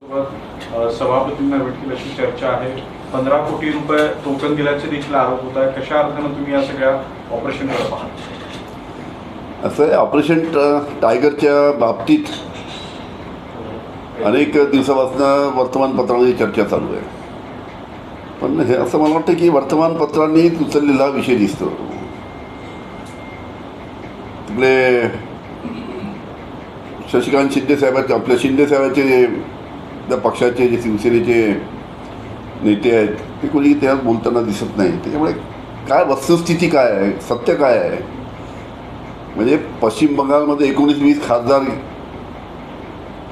सभापतींना भेटतील अशी चर्चा आहे. 15 कोटी रुपये टोकन दिल्याचे देखील आरोप होत आहे. कशा अर्थानं तुम्ही या सगळ्या ऑपरेशनकडे पाहता? असं आहे, ऑपरेशन टायगरच्या बाबतीत अनेक दिवसापासून वर्तमानपत्रामध्ये चर्चा चालू आहे. पण हे असं मला वाटतं की वर्तमानपत्रांनी उचललेला विषय दिसतो. तिकडे शशिकांत शिंदे साहेबांचे, आपल्या शिंदे साहेबांचे जे त्या पक्षाचे जे शिवसेनेचे नेते आहेत ते कोणी त्यात बोलताना दिसत नाही. त्याच्यामुळे काय वस्तुस्थिती काय आहे, सत्य काय आहे? म्हणजे पश्चिम बंगालमध्ये 19-20 खासदार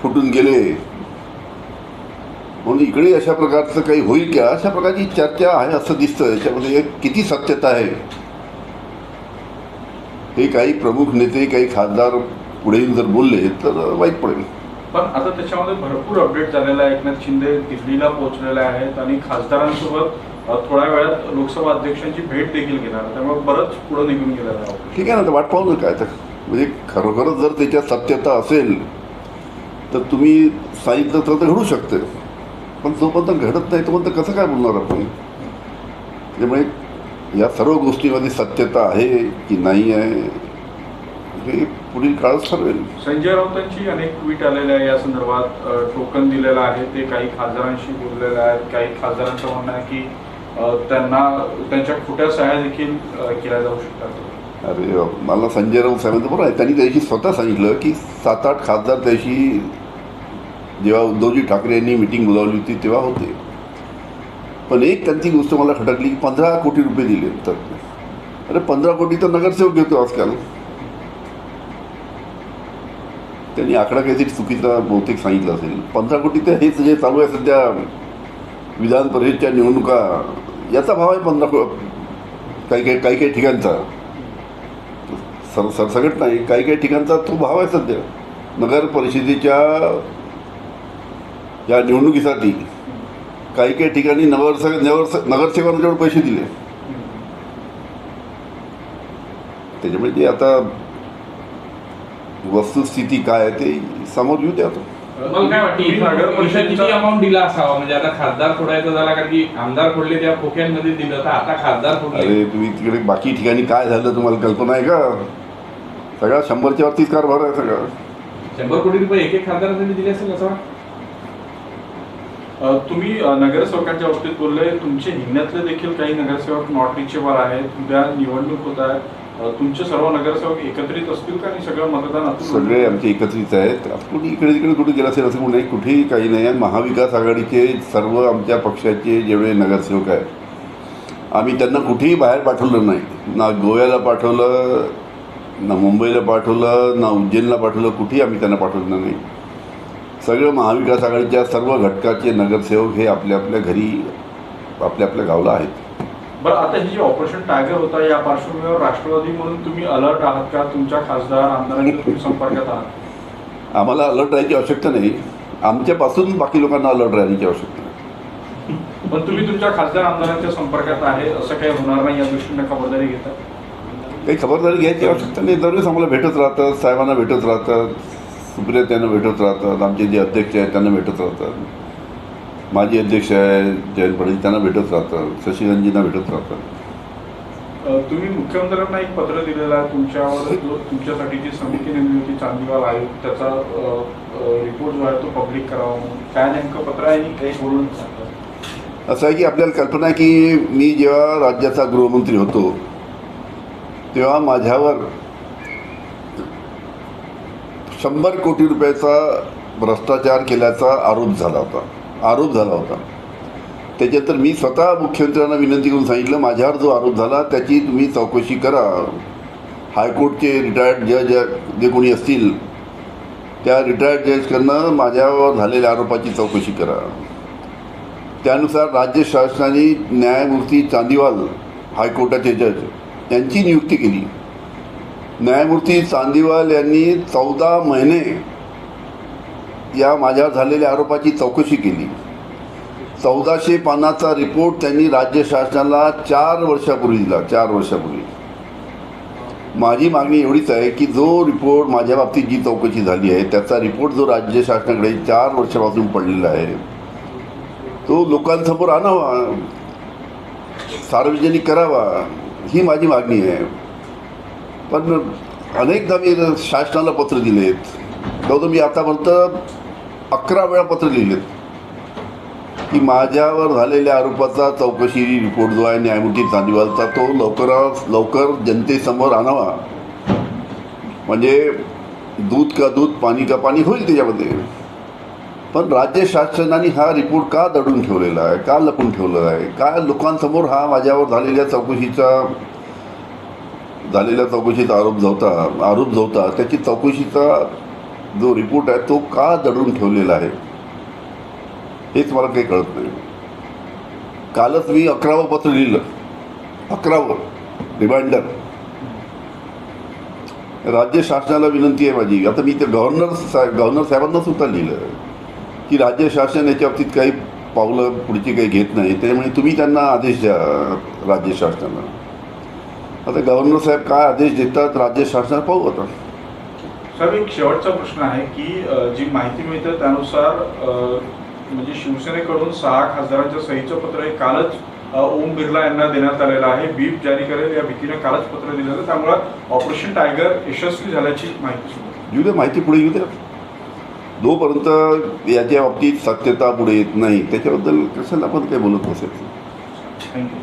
फुटून गेले म्हणून इकडे अशा प्रकारचं काही होईल का, अशा प्रकारची चर्चा आहे असं दिसतं. याच्यामध्ये किती सत्यता आहे हे काही प्रमुख नेते, काही खासदार पुढे येऊन जर बोलले तर वाईट पडेल. पण आता त्याच्यामध्ये भरपूर अपडेट झालेला आहे. एकनाथ शिंदे दिल्लीला पोहोचलेले आहेत आणि खासदारांसोबत थोड्या वेळात लोकसभा अध्यक्षांची भेट देखील घेणार, त्यामुळे बरंच पुढे निघून गेलेलं आहे. ठीक आहे ना, तर वाट पाहू नका. तर म्हणजे खरोखरच जर त्याच्यात सत्यता असेल तर तुम्ही सांगितलं तर घडू शकते. पण जोपर्यंत घडत नाही तोपर्यंत कसं काय बोलणार आपण? त्यामुळे या सर्व गोष्टीमध्ये सत्यता आहे की नाही आहे हे पुढील काळच ठरवेल. संजय राऊतांची अनेक ट्विट आलेले आहे या संदर्भात. टोकन दिलेलं आहे, ते काही खासदारांशी बोललेले आहेत. काही खासदारांचं म्हणणं आहे की त्यांना त्यांच्या खोट्या सह्या देखील केल्या जाऊ शकतात. अरे मला संजय राऊत साहेबांचं बरं आहे, त्यांनी त्याशी स्वतः सांगितलं की 7-8 खासदार त्याशी जेव्हा उद्धवजी ठाकरे यांनी मिटिंग बोलावली होती तेव्हा होते. पण एक त्यांची गोष्ट मला खटकली की 15 कोटी रुपये दिले. तर अरे 15 कोटी तर नगरसेवक घेतो आजकाल. त्यांनी आकडा काहीतरी चुकीचा बहुतेक सांगितलं असेल. 15 कोटी तर हेच जे चालू आहे सध्या विधान परिषदेच्या निवडणुका, याचा भाव आहे 15 काही ठिकाणचा. सरसकट नाही, काही ठिकाणचा तो भाव आहे सध्या. नगर परिषदेच्या या निवडणुकीसाठी काही ठिकाणी नगरसेवकांच्याकडे पैसे दिले. त्याच्यामुळे ते आता वस्तुस्थिती काय आहे ते समोर येऊ द्या. मला काय वाटतं किती अमाऊंट दिला असावा? म्हणजे आता खासदार फोडायचा झाला, कारण की आमदार फोडले त्या खोक्यांमध्ये दिलं, तर आता खासदार फोडले. अरे तुम्ही तिकडे बाकी ठिकाणी काय झालं तुम्हाला कल्पना आहे का? सगळा 100च्या वरतीच कारभार आहे सगळा. 100 कोटी रुपये एक खासदारासाठी दिले असेल असं वाटतं. तुम्ही नगरसेवकांच्या बाबतीत बोलले, तुमचे हिंगण्यातले देखील काही नगरसेवक नॉट रिचेबल आहेत. उद्या निवडणूक होत आहे, तुमचे सर्व नगरसेवक एकत्रित असतील का? आणि सगळं मतदान सगळे आमचे एकत्रित आहेत. कुठे इकडे तिकडे कुठे गेला असेल असं कोणी कुठेही काही नाही आहे. महाविकास आघाडीचे सर्व आमच्या पक्षाचे जेवढे नगरसेवक आहेत आम्ही त्यांना कुठेही बाहेर पाठवलं नाही. ना गोव्याला पाठवलं, ना मुंबईला पाठवलं, ना उज्जैनला पाठवलं. कुठेही आम्ही त्यांना पाठवलं नाही. सगळं महाविकास आघाडीच्या सर्व घटकाचे नगरसेवक हे आपल्या आपल्या घरी आपल्या गावाला आहेत. बरं, आता ही जी ऑपरेशन टायगर होता या पार्श्वभूमीवर राष्ट्रवादी म्हणून तुम्ही अलर्ट आहात का? तुमच्या खासदार आमदारांच्या तुम्ही संपर्कात आहात? आम्हाला अलर्ट राहायची आवश्यकता नाही. आमच्यापासून बाकी लोकांना अलर्ट राहण्याची आवश्यकता नाही. पण तुम्ही तुमच्या खासदार आमदारांच्या संपर्कात आहे, असं काही होणार नाही या दृष्टीने खबरदारी घेतात? काही खबरदारी घ्यायची आवश्यकता नाही. दरवेळेस आम्हाला भेटत राहतात, साहेबांना भेटत राहतात, सुप्रिया त्यांना भेटत राहतात, आमचे जे अध्यक्ष आहेत त्यांना भेटत राहतात, माजी अध्यक्ष आहेत जयंत पाटील त्यांना भेटत राहतात, शशिकांतजींना भेटत राहतात. तुम्ही मुख्यमंत्र्यांना एक पत्र दिलेलं आहे तुमच्यावर, जो तुमच्यासाठी जी समिती नेमली होती चांदीवाल आयोग, त्याचा रिपोर्ट जो आहे तो पब्लिक करावा म्हणून. काय नेमकं पत्र आहे आणि काही बोलून सांगतात? असं आहे की आपल्याला कल्पना आहे की मी जेव्हा राज्याचा गृहमंत्री होतो तेव्हा माझ्यावर 100 कोटी रुपयाचा भ्रष्टाचार केल्याचा आरोप झाला होता. त्याच्यानंतर मी स्वतः मुख्यमंत्र्यांना विनंती करून सांगितलं, माझ्यावर जो आरोप झाला त्याची तुम्ही चौकशी करा. हायकोर्टचे रिटायर्ड जज जे कोणी असतील त्या रिटायर्ड जजकडनं माझ्यावर झालेल्या आरोपाची चौकशी करा. त्यानुसार राज्य शासनाने न्यायमूर्ती चांदीवाल हायकोर्टाचे जज यांची नियुक्ती केली. न्यायमूर्ती चांदीवाल यांनी 14 महिने या माझ्यावर झालेल्या आरोपाची चौकशी केली. 1400 पानाचा रिपोर्ट त्यांनी राज्य शासनाला 4 वर्षापूर्वी दिला. 4 वर्षापूर्वी माझी मागणी एवढीच आहे की जो रिपोर्ट माझ्या बाबतीत जी चौकशी झाली आहे त्याचा रिपोर्ट जो राज्य शासनाकडे 4 वर्षापासून पडलेला आहे तो लोकांसमोर आणावा, सार्वजनिक करावा, ही माझी मागणी आहे. पण अनेकदा मी शासनाला पत्र दिलेत, जवळजवळ मी आतापर्यंत 11 वेळा पत्र लिहिलेत की माझ्यावर झालेल्या आरोपाचा चौकशी रिपोर्ट जो आहे न्यायमूर्ती चांदीवालचा तो लवकरात लवकर जनतेसमोर आणावा, म्हणजे दूध का दूध पाणी का पाणी होईल त्याच्यामध्ये. पण राज्य शासनाने हा रिपोर्ट का दडून ठेवलेला आहे, का लपून ठेवलेला आहे, का लोकांसमोर हा माझ्यावर झालेल्या चौकशीचा आरोप जो होता त्याची चौकशीचा जो रिपोर्ट आहे तो का दडून ठेवलेला आहे हेच मला काही कळत नाही. कालच मी 11वं पत्र लिहिलं, 11वं रिमाइंडर. राज्य शासनाला विनंती आहे माझी, आता मी ते गव्हर्नर साहेबांना सुद्धा लिहिलं की राज्य शासन याच्या बाबतीत काही पावलं पुढची काही घेत नाही, त्याच्यामुळे तुम्ही त्यांना आदेश द्या राज्य शासनाला. आता गव्हर्नर साहेब काय आदेश देतात राज्य शासनाला पाहू. आता साहेब एक शेवटचा प्रश्न आहे की जी माहिती मिळते त्यानुसार म्हणजे शिवसेनेकडून 6 खासदारांच्या सहीचं पत्र हे कालच ओम बिर्ला यांना देण्यात आलेलं आहे. बीप जारी करेल या भीतीने कालच पत्र दिलेलं, त्यामुळे ऑपरेशन टायगर यशस्वी झाल्याची माहिती सुद्धा येऊ द्या, माहिती पुढे येऊ द्या. जोपर्यंत याच्या बाबतीत सत्यता पुढे येत नाही त्याच्याबद्दल कशाला आपण काही बोलत बसायचं. थँक्यू.